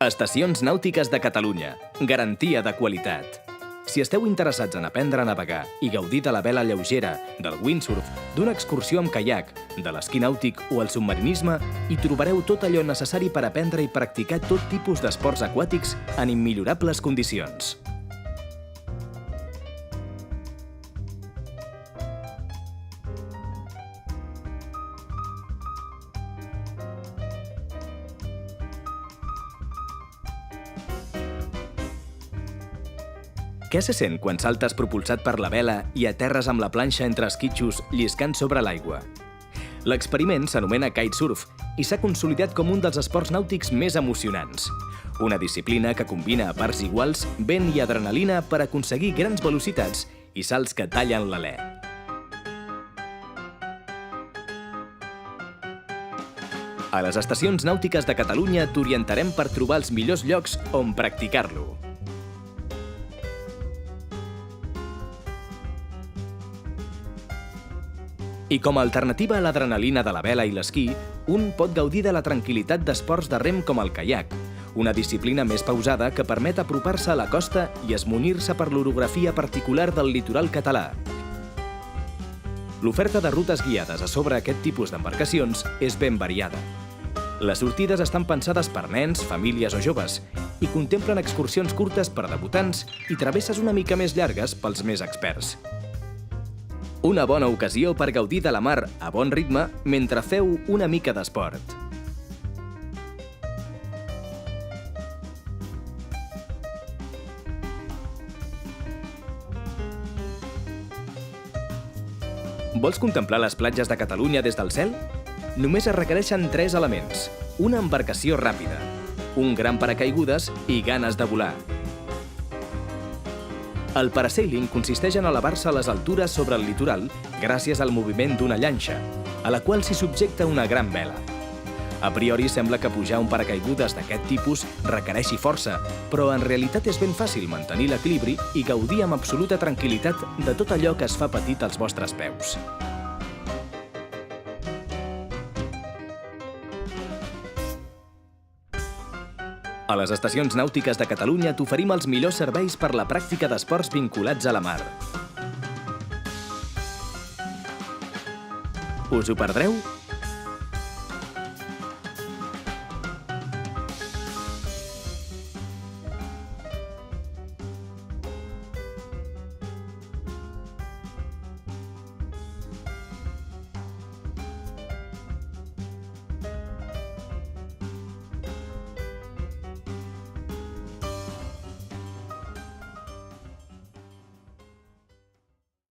Estacions Nàutiques de Catalunya. Garantia de qualitat. Si esteu interessats en aprendre a navegar i gaudir de la vela lleugera, del windsurf, d'una excursió amb caiac, de l'esquí nàutic o el submarinisme, hi trobareu tot allò necessari per aprendre i practicar tot tipus d'esports aquàtics en immillorables condicions. Què se sent quan saltes propulsat per la vela i aterres amb la planxa entre esquitxos lliscant sobre l'aigua? L'experiment s'anomena kitesurf i s'ha consolidat com un dels esports nàutics més emocionants. Una disciplina que combina a parts iguals vent i adrenalina per aconseguir grans velocitats i salts que tallen l'alè. A les estacions nàutiques de Catalunya t'orientarem per trobar els millors llocs on practicar-lo. I com a alternativa a l'adrenalina de la vela i l'esquí, un pot gaudir de la tranquil·litat d'esports de rem com el caiac, una disciplina més pausada que permet apropar-se a la costa i esmunir-se per l'orografia particular del litoral català. L'oferta de rutes guiades a sobre aquest tipus d'embarcacions és ben variada. Les sortides estan pensades per nens, famílies o joves i contemplen excursions curtes per debutants i travesses una mica més llargues pels més experts. Una bona ocasió per gaudir de la mar a bon ritme mentre feu una mica d'esport. Vols contemplar les platges de Catalunya des del cel? Només es requereixen 3 elements: una embarcació ràpida, un gran paracaigudes i ganes de volar. El parasailing consisteix en elevar-se a les altures sobre el litoral gràcies al moviment d'una llanxa, a la qual s'hi subjecta una gran vela. A priori sembla que pujar un paracaigudes d'aquest tipus requereixi força, però en realitat és ben fàcil mantenir l'equilibri i gaudir amb absoluta tranquil·litat de tot allò que es fa petit als vostres peus. A les estacions nàutiques de Catalunya t'oferim els millors serveis per la pràctica d'esports vinculats a la mar. Us ho perdreu?